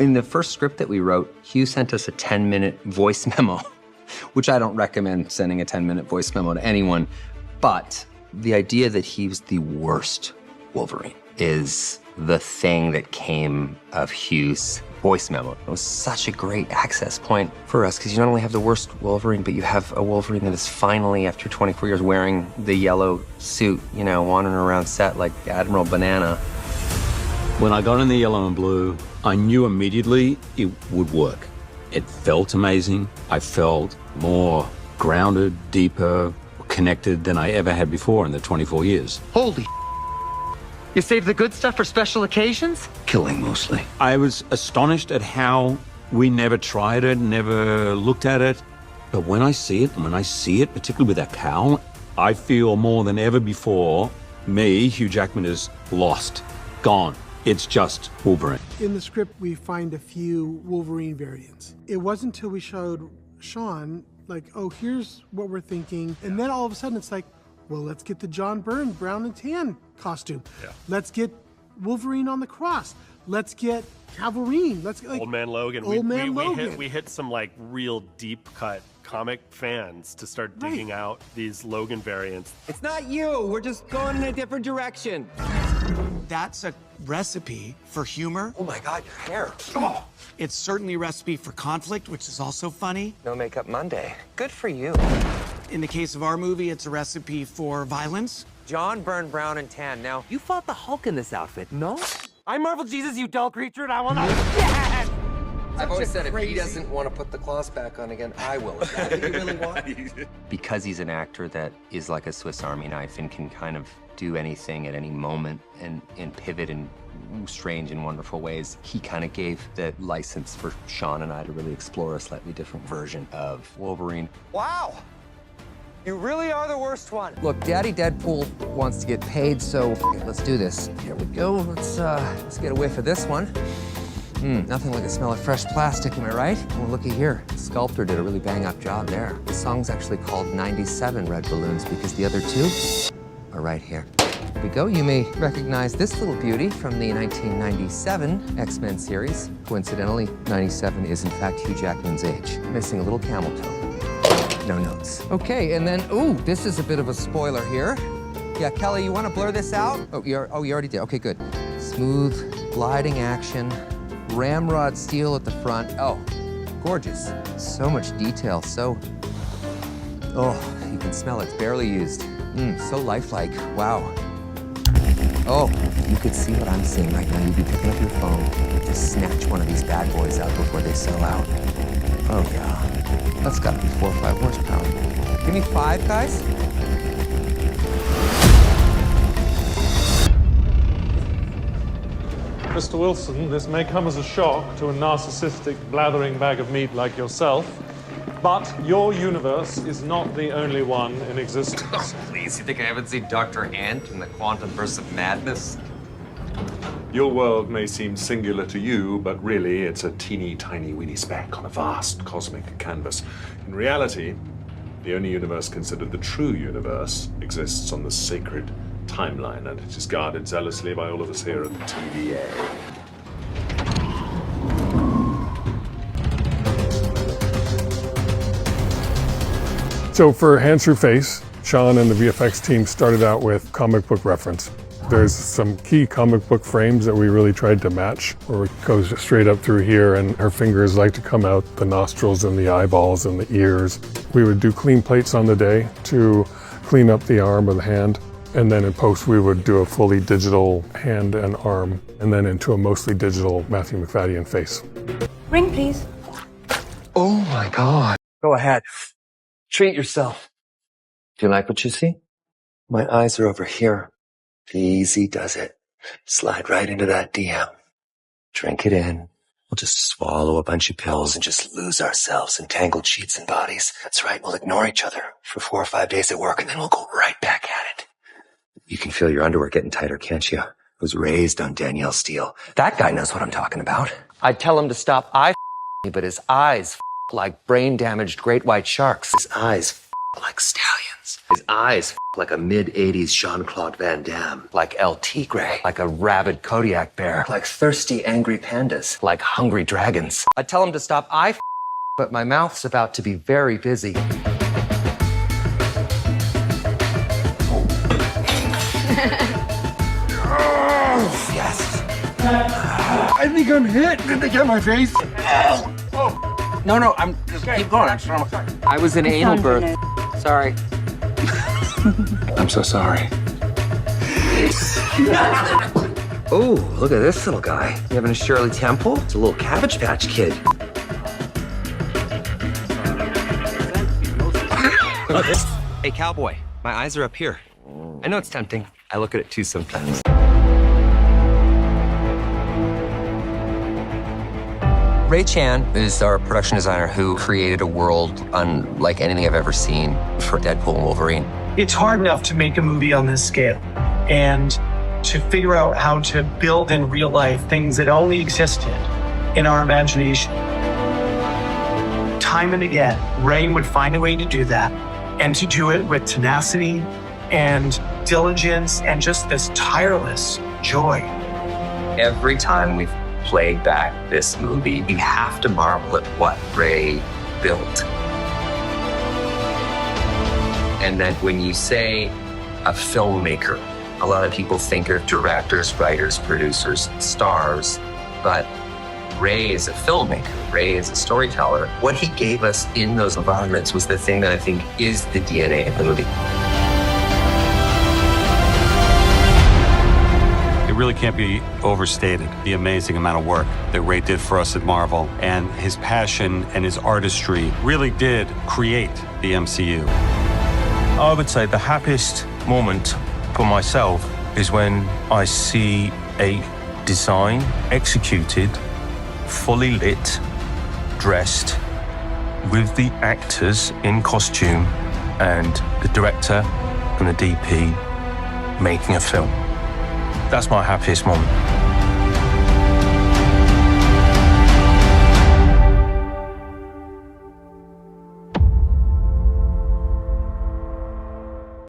In the first script that we wrote, Hugh sent us a 10-minute voice memo, which I don't recommend sending a 10-minute voice memo to anyone. But the idea that he was the worst Wolverine is the thing that came of Hugh's voice memo. It was such a great access point for us because you not only have the worst Wolverine, but you have a Wolverine that is finally, after 24 years, wearing the yellow suit, you know, wandering around set like Admiral Banana. When I got in the yellow and blue, I knew immediately it would work. It felt amazing. I felt more grounded, deeper, connected than I ever had before in the 24 years. Holy you save the good stuff for special occasions? Killing mostly. I was astonished at how we never tried it, never looked at it. But when I see it, particularly with that cowl, I feel more than ever before, Hugh Jackman, is lost, gone. It's just Wolverine. In the script, we find a few Wolverine variants. It wasn't until we showed Sean, like, oh, here's what we're thinking. And then all of a sudden it's like, well, let's get the John Byrne brown and tan costume. Yeah. Let's get Wolverine on the cross. Let's get Wolverine. Let's get, like, Old Man Logan. We hit some like real deep cut comic fans to start digging out these Logan variants. It's not you. We're just going in a different direction. That's a recipe for humor. Oh my God, your hair. Oh. It's certainly a recipe for conflict, which is also funny. No Makeup Monday. Good for you. In the case of our movie, it's a recipe for violence. John Byrne, brown and tan. Now, you fought the Hulk in this outfit, no? I'm Marvel Jesus, you dull creature, and I will not. Yes! I've always said if he doesn't want to put the claws back on again, I will. Is that what you really want? Because he's an actor that is like a Swiss Army knife and can kind of do anything at any moment and pivot in strange and wonderful ways, he kind of gave the license for Sean and I to really explore a slightly different version of Wolverine. Wow! You really are the worst one. Look, Daddy Deadpool wants to get paid, so let's do this. Here we go. Let's get a whiff of this one. Nothing like the smell of fresh plastic, am I right? Well, looky here. The sculptor did a really bang-up job there. The song's actually called 97 Red Balloons because the other two are right here. Here we go. You may recognize this little beauty from the 1997 X-Men series. Coincidentally, 97 is in fact Hugh Jackman's age. Missing a little camel toe. No notes. Okay, and then, ooh, this is a bit of a spoiler here. Yeah, Kelly, you want to blur this out? Oh, you already did. Okay, good. Smooth, gliding action, ramrod steel at the front. Oh, gorgeous. So much detail, so... Oh, you can smell it. It's barely used. So lifelike. Wow. Oh, you could see what I'm seeing right now. You'd be picking up your phone to snatch one of these bad boys out before they sell out. Oh, yeah. That's gotta be 4 or 5 horsepower. Give me 5, guys. Mr. Wilson, this may come as a shock to a narcissistic, blathering bag of meat like yourself, but your universe is not the only one in existence. Oh, please, you think I haven't seen Dr. Ant in the Quantum Burst of Madness? Your world may seem singular to you, but really it's a teeny tiny weeny speck on a vast cosmic canvas. In reality, the only universe considered the true universe exists on the sacred timeline, and it is guarded zealously by all of us here at the TVA. So for Hands Through Face, Sean and the VFX team started out with comic book reference. There's some key comic book frames that we really tried to match, where it goes straight up through here and her fingers like to come out the nostrils and the eyeballs and the ears. We would do clean plates on the day to clean up the arm or the hand. And then in post, we would do a fully digital hand and arm, and then into a mostly digital Matthew McFadden face. Ring, please. Oh my God. Go ahead. Treat yourself. Do you like what you see? My eyes are over here. Easy does it. Slide right into that DM. Drink it in. We'll just swallow a bunch of pills and just lose ourselves in tangled sheets and bodies. That's right. We'll ignore each other for 4 or 5 days at work, and then we'll go right back at it. You can feel your underwear getting tighter, can't you? I was raised on Danielle Steele. That guy knows what I'm talking about. I'd tell him to stop me, but his eyes like brain-damaged great white sharks. His eyes like stallions. His eyes like a mid-'80s Jean-Claude Van Damme. Like El Tigre. Like a rabid Kodiak bear. Like thirsty, angry pandas. Like hungry dragons. I tell him to stop but my mouth's about to be very busy. Yes. I think I'm hit. Did they get my face? No, I'm just keep going. I was in anal birth. Sorry. I'm so sorry. Oh, look at this little guy. You having a Shirley Temple? It's a little Cabbage Patch Kid. Hey, cowboy, my eyes are up here. I know it's tempting. I look at it too sometimes. Ray Chan is our production designer who created a world unlike anything I've ever seen for Deadpool and Wolverine. It's hard enough to make a movie on this scale and to figure out how to build in real life things that only existed in our imagination. Time and again, Ray would find a way to do that and to do it with tenacity and diligence and just this tireless joy. Every time we've played back this movie, we have to marvel at what Ray built. And that when you say a filmmaker, a lot of people think of directors, writers, producers, stars, but Ray is a filmmaker. Ray is a storyteller. What he gave us in those environments was the thing that I think is the DNA of the movie. It really can't be overstated, the amazing amount of work that Ray did for us at Marvel, and his passion and his artistry really did create the MCU. I would say the happiest moment for myself is when I see a design executed, fully lit, dressed, with the actors in costume and the director and the DP making a film. That's my happiest moment.